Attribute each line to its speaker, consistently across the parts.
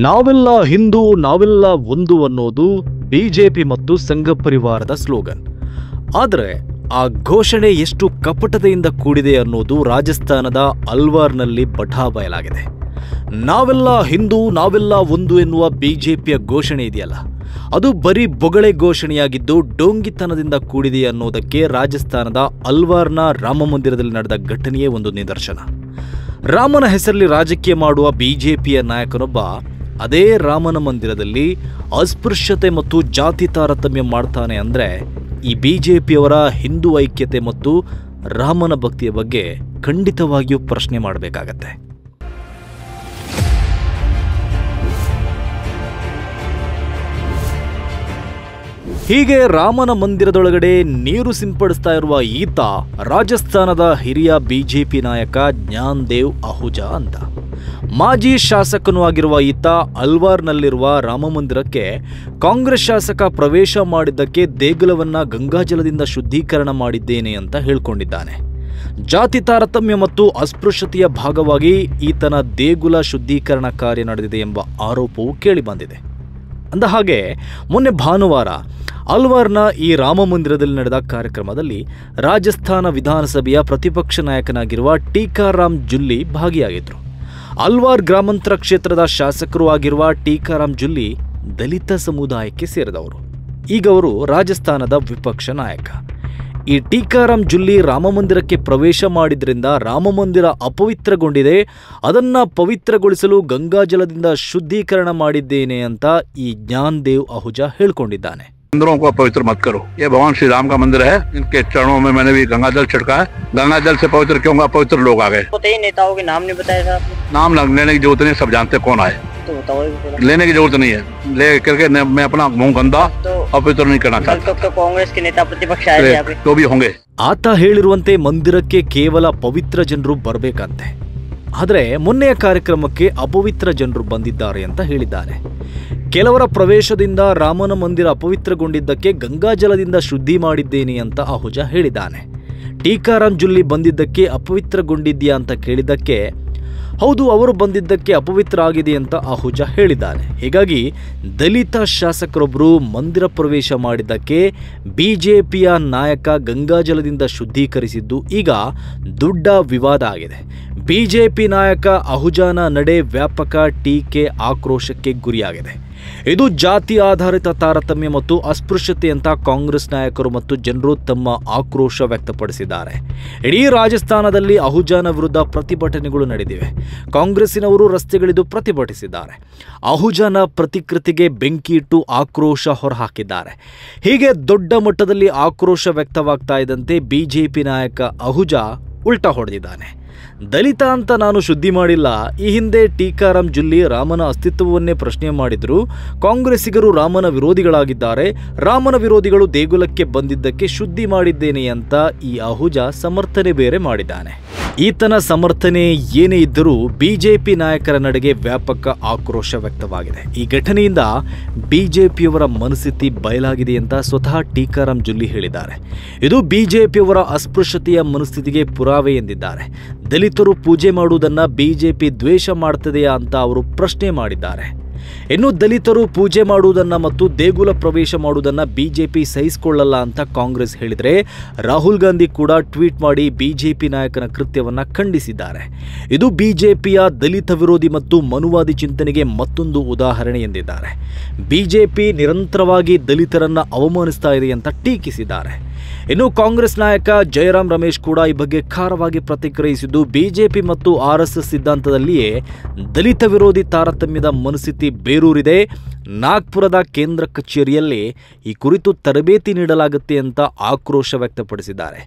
Speaker 1: ನಾವೆಲ್ಲ ಹಿಂದೂ ನಾವೆಲ್ಲ ಒಂದು ಅನ್ನೋದು ಬಿಜೆಪಿ ಮತ್ತು ಸಂಘ ಪರಿವಾರದ ಸ್ಲೋಗನ್. ಆದರೆ ಆ ಘೋಷಣೆ ಎಷ್ಟು ಕಪಟತೆಯಿಂದ ಕೂಡಿದೆ ಅನ್ನೋದು ರಾಜಸ್ಥಾನದ ಅಲ್ವಾರ್ನಲ್ಲಿ ಬಟಾಬಯಲಾಗಿದೆ. ನಾವೆಲ್ಲ ಹಿಂದೂ ನಾವೆಲ್ಲ ಒಂದು ಎನ್ನುವ ಬಿಜೆಪಿಯ ಘೋಷಣೆ ಇದೆಯಲ್ಲ, ಅದು ಬರೀ ಬೊಗಳೆ ಘೋಷಣೆಯಾಗಿದ್ದು ಡೋಂಗಿತನದಿಂದ ಕೂಡಿದೆ ಅನ್ನೋದಕ್ಕೆ ರಾಜಸ್ಥಾನದ ಅಲ್ವಾರ್ನ ರಾಮ ಮಂದಿರದಲ್ಲಿ ನಡೆದ ಘಟನೆಯೇ ಒಂದು ನಿದರ್ಶನ. ರಾಮನ ಹೆಸರಲ್ಲಿ ರಾಜಕೀಯ ಮಾಡುವ ಬಿಜೆಪಿಯ ನಾಯಕನೊಬ್ಬ ಅದೇ ರಾಮನ ಮಂದಿರದಲ್ಲಿ ಅಸ್ಪೃಶ್ಯತೆ ಮತ್ತು ಜಾತಿ ತಾರತಮ್ಯ ಮಾಡ್ತಾನೆ ಅಂದರೆ ಈ ಬಿಜೆಪಿಯವರ ಹಿಂದೂ ಐಕ್ಯತೆ ಮತ್ತು ರಾಮನ ಭಕ್ತಿಯ ಬಗ್ಗೆ ಖಂಡಿತವಾಗಿಯೂ ಪ್ರಶ್ನೆ ಮಾಡಬೇಕಾಗತ್ತೆ. ಹೀಗೆ ರಾಮನ ಮಂದಿರದೊಳಗಡೆ ನೀರು ಸಿಂಪಡಿಸ್ತಾ ಇರುವ ಈತ ರಾಜಸ್ಥಾನದ ಹಿರಿಯ ಬಿಜೆಪಿ ನಾಯಕ ಜ್ಞಾನದೇವ್ ಅಹುಜಾ ಅಂತ. ಮಾಜಿ ಶಾಸಕನೂ ಆಗಿರುವ ಈತ ಅಲ್ವಾರ್ನಲ್ಲಿರುವ ರಾಮ ಮಂದಿರಕ್ಕೆ ಕಾಂಗ್ರೆಸ್ ಶಾಸಕ ಪ್ರವೇಶ ಮಾಡಿದ್ದಕ್ಕೆ ದೇಗುಲವನ್ನ ಗಂಗಾಜಲದಿಂದ ಶುದ್ಧೀಕರಣ ಮಾಡಿದ್ದೇನೆ ಅಂತ ಹೇಳ್ಕೊಂಡಿದ್ದಾನೆ. ಜಾತಿ ತಾರತಮ್ಯ ಮತ್ತು ಅಸ್ಪೃಶ್ಯತೆಯ ಭಾಗವಾಗಿ ಈತನ ದೇಗುಲ ಶುದ್ಧೀಕರಣ ಕಾರ್ಯ ನಡೆದಿದೆ ಎಂಬ ಆರೋಪವು ಕೇಳಿಬಂದಿದೆ. ಅಂದ ಹಾಗೆ ಮೊನ್ನೆ ಭಾನುವಾರ ಅಲ್ವಾರ್ನ ಈ ರಾಮ ಮಂದಿರದಲ್ಲಿ ನಡೆದ ಕಾರ್ಯಕ್ರಮದಲ್ಲಿ ರಾಜಸ್ಥಾನ ವಿಧಾನಸಭೆಯ ಪ್ರತಿಪಕ್ಷ ನಾಯಕನಾಗಿರುವ ಟೀಕಾರಾಮ್ ಜುಲ್ಲಿ ಭಾಗಿಯಾಗಿದ್ದರು. ಅಲ್ವಾರ್ ಗ್ರಾಮಾಂತರ ಕ್ಷೇತ್ರದ ಶಾಸಕರು ಆಗಿರುವ ಟೀಕಾರಾಮ್ ಜುಲ್ಲಿ ದಲಿತ ಸಮುದಾಯಕ್ಕೆ ಸೇರಿದವರು. ಈಗ ಅವರು ರಾಜಸ್ಥಾನದ ವಿಪಕ್ಷ ನಾಯಕ. ಈ ಟೀಕಾರಾಮ್ ಜುಲ್ಲಿ ರಾಮ ಮಂದಿರಕ್ಕೆ ಪ್ರವೇಶ ಮಾಡಿದ್ರಿಂದ ರಾಮ ಮಂದಿರ ಅಪವಿತ್ರಗೊಂಡಿದೆ, ಅದನ್ನ ಪವಿತ್ರಗೊಳಿಸಲು ಗಂಗಾಜಲದಿಂದ ಶುದ್ಧೀಕರಣ ಮಾಡಿದ್ದೇನೆ ಅಂತ ಈ ಜ್ಞಾನದೇವ್ ಅಹುಜಾ ಹೇಳ್ಕೊಂಡಿದ್ದಾನೆ.
Speaker 2: मंदिरों को अपवित्र मत करो, ये भगवान श्री राम का मंदिर है, इनके चरणों में मैंने भी गंगा जल छिड़का है. गंगा जल से पवित्र क्यों? अपवित्र लोग आ गए.
Speaker 3: तो कई नेताओं के नाम नहीं बताया था आपने?
Speaker 2: नाम लेने की जरूरत नहीं, सब जानते कौन आए,
Speaker 3: तो बताओ.
Speaker 2: लेने की जरूरत नहीं है. ले करके मैं अपना मुंह गंदा अपवित्र नहीं करना चाहता.
Speaker 3: तो कांग्रेस के नेता प्रतिपक्ष आए थे यहाँ पे,
Speaker 2: तो भी होंगे.
Speaker 1: ಆತ ಹೇಳಿರುವಂತೆ ಮಂದಿರಕ್ಕೆ ಕೇವಲ ಪವಿತ್ರ ಜನರು ಬರಬೇಕಂತೆ, ಆದರೆ ಮೊನ್ನೆಯ ಕಾರ್ಯಕ್ರಮಕ್ಕೆ ಅಪವಿತ್ರ ಜನರು ಬಂದಿದ್ದಾರೆ ಅಂತ ಹೇಳಿದ್ದಾರೆ. ಕೆಲವರ ಪ್ರವೇಶದಿಂದ ರಾಮನ ಮಂದಿರ ಅಪವಿತ್ರಗೊಂಡಿದ್ದಕ್ಕೆ ಗಂಗಾಜಲದಿಂದ ಶುದ್ಧಿ ಮಾಡಿದ್ದೇನೆ ಅಂತ ಅಹುಜಾ ಹೇಳಿದ್ದಾನೆ. ಟೀಕಾರಾಮ್ ಜುಲ್ಲಿ ಬಂದಿದ್ದಕ್ಕೆ ಅಪವಿತ್ರಗೊಂಡಿದ್ಯಾ ಅಂತ ಕೇಳಿದ್ದಕ್ಕೆ ಹೌದು, ಅವರು ಬಂದಿದ್ದಕ್ಕೆ ಅಪವಿತ್ರ ಆಗಿದೆ ಅಂತ ಅಹುಜಾ ಹೇಳಿದ್ದಾನೆ. ಹೀಗಾಗಿ ದಲಿತ ಶಾಸಕರೊಬ್ಬರು ಮಂದಿರ ಪ್ರವೇಶ ಮಾಡಿದ್ದಕ್ಕೆ ಬಿಜೆಪಿಯ ನಾಯಕ ಗಂಗಾಜಲದಿಂದ ಶುದ್ಧೀಕರಿಸಿದ್ದು ಈಗ ದೊಡ್ಡ ವಿವಾದ ಆಗಿದೆ. ಬಿಜೆಪಿ ನಾಯಕ ಅಹುಜಾನ ನಡೆ ವ್ಯಾಪಕ ಟೀಕೆ ಆಕ್ರೋಶಕ್ಕೆ ಗುರಿಯಾಗಿದೆ. ಇದು ಜಾತಿ ಆಧಾರಿತ ತಾರತಮ್ಯ ಮತ್ತು ಅಸ್ಪೃಶ್ಯತೆ ಅಂತ ಕಾಂಗ್ರೆಸ್ ನಾಯಕರು ಮತ್ತು ಜನರು ತಮ್ಮ ಆಕ್ರೋಶ ವ್ಯಕ್ತಪಡಿಸಿದ್ದಾರೆ. ಇಡೀ ರಾಜಸ್ಥಾನದಲ್ಲಿ ಅಹುಜಾನ ವಿರುದ್ಧ ಪ್ರತಿಭಟನೆಗಳು ನಡೆದಿವೆ. ಕಾಂಗ್ರೆಸ್ಸಿನವರು ರಸ್ತೆಗಿಳಿದು ಪ್ರತಿಭಟಿಸಿದ್ದಾರೆ. ಅಹುಜಾನ ಪ್ರತಿಕೃತಿಗೆ ಬೆಂಕಿ ಇಟ್ಟು ಆಕ್ರೋಶ ಹೊರಹಾಕಿದ್ದಾರೆ. ಹೀಗೆ ದೊಡ್ಡ ಮಟ್ಟದಲ್ಲಿ ಆಕ್ರೋಶ ವ್ಯಕ್ತವಾಗ್ತಾ ಇದ್ದಂತೆ ಬಿಜೆಪಿ ನಾಯಕ ಅಹುಜಾ ಉಲ್ಟಾ ಹೊಡೆದಿದ್ದಾನೆ. ದಲಿತ ಅಂತ ನಾನು ಶುದ್ಧಿ ಮಾಡಿಲ್ಲ. ಈ ಹಿಂದೆ ಟೀಕಾರಾಮ್ ಜುಲ್ಲಿ ರಾಮನ ಅಸ್ತಿತ್ವವನ್ನೇ ಪ್ರಶ್ನೆ ಮಾಡಿದ್ರು. ಕಾಂಗ್ರೆಸ್ಸಿಗರು ರಾಮನ ವಿರೋಧಿಗಳಾಗಿದ್ದಾರೆ. ರಾಮನ ವಿರೋಧಿಗಳು ದೇಗುಲಕ್ಕೆ ಬಂದಿದ್ದಕ್ಕೆ ಶುದ್ಧಿ ಮಾಡಿದ್ದೇನೆ ಅಂತ ಈ ಅಹುಜಾ ಸಮರ್ಥನೆ ಬೇರೆ ಮಾಡಿದ್ದಾನೆ. ಈತನ ಸಮರ್ಥನೆ ಏನೇ ಇದ್ದರೂ ಬಿಜೆಪಿ ನಾಯಕರ ನಡೆಗೆ ವ್ಯಾಪಕ ಆಕ್ರೋಶ ವ್ಯಕ್ತವಾಗಿದೆ. ಈ ಘಟನೆಯಿಂದ ಬಿಜೆಪಿಯವರ ಮನಸ್ಥಿತಿ ಬಯಲಾಗಿದೆ ಅಂತ ಸ್ವತಃ ಟೀಕಾರಾಮ್ ಜುಲ್ಲಿ ಹೇಳಿದ್ದಾರೆ. ಇದು ಬಿಜೆಪಿಯವರ ಅಸ್ಪೃಶ್ಯತೆಯ ಮನಸ್ಥಿತಿಗೆ ಪುರಾವೆ ಎಂದಿದ್ದಾರೆ. ದಲಿತರು ಪೂಜೆ ಮಾಡುವುದನ್ನು ಬಿಜೆಪಿ ದ್ವೇಷ ಮಾಡ್ತದೆಯಾ ಅಂತ ಅವರು ಪ್ರಶ್ನೆ ಮಾಡಿದ್ದಾರೆ. ಇನ್ನು ದಲಿತರು ಪೂಜೆ ಮಾಡುವುದನ್ನು ಮತ್ತು ದೇಗುಲ ಪ್ರವೇಶ ಮಾಡುವುದನ್ನು ಬಿಜೆಪಿ ಸಹಿಸಿಕೊಳ್ಳಲ್ಲ ಅಂತ ಕಾಂಗ್ರೆಸ್ ಹೇಳಿದರೆ, ರಾಹುಲ್ ಗಾಂಧಿ ಕೂಡ ಟ್ವೀಟ್ ಮಾಡಿ ಬಿಜೆಪಿ ನಾಯಕನ ಕೃತ್ಯವನ್ನು ಖಂಡಿಸಿದ್ದಾರೆ. ಇದು ಬಿಜೆಪಿಯ ದಲಿತ ವಿರೋಧಿ ಮತ್ತು ಮನುವಾದಿ ಚಿಂತನೆಗೆ ಮತ್ತೊಂದು ಉದಾಹರಣೆ ಎಂದಿದ್ದಾರೆ. ಬಿಜೆಪಿ ನಿರಂತರವಾಗಿ ದಲಿತರನ್ನು ಅವಮಾನಿಸ್ತಾ ಇದೆ ಅಂತ ಟೀಕಿಸಿದ್ದಾರೆ. ಇನ್ನು ಕಾಂಗ್ರೆಸ್ ನಾಯಕ ಜಯರಾಮ್ ರಮೇಶ್ ಕೂಡ ಈ ಬಗ್ಗೆ ಖಾರವಾಗಿ ಪ್ರತಿಕ್ರಿಯಿಸಿದ್ದು, ಬಿಜೆಪಿ ಮತ್ತು ಆರ್ಎಸ್ಎಸ್ ಸಿದ್ಧಾಂತದಲ್ಲಿಯೇ ದಲಿತ ವಿರೋಧಿ ತಾರತಮ್ಯದ ಮನಸ್ಥಿತಿ ಬೇರೂರಿದೆ. ನಾಗ್ಪುರದ ಕೇಂದ್ರ ಕಚೇರಿಯಲ್ಲಿ ಈ ಕುರಿತು ತರಬೇತಿ ನೀಡಲಾಗುತ್ತೆ ಅಂತ ಆಕ್ರೋಶ ವ್ಯಕ್ತಪಡಿಸಿದ್ದಾರೆ.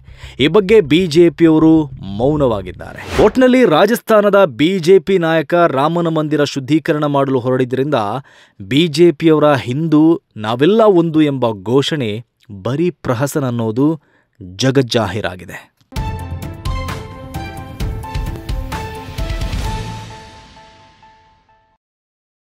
Speaker 1: ಈ ಬಗ್ಗೆ ಬಿಜೆಪಿಯವರು ಮೌನವಾಗಿದ್ದಾರೆ. ಒಟ್ನಲ್ಲಿ ರಾಜಸ್ಥಾನದ ಬಿಜೆಪಿ ನಾಯಕ ರಾಮನ ಮಂದಿರ ಶುದ್ಧೀಕರಣ ಮಾಡಲು ಹೊರಡಿದ್ರಿಂದ ಬಿಜೆಪಿಯವರ ಹಿಂದೂ ನಾವೆಲ್ಲ ಒಂದು ಎಂಬ ಘೋಷಣೆ ಬರೀ ಪ್ರಹಸನ ಅನ್ನೋದು ಜಗಜ್ಜಾಹೀರಾಗಿದೆ.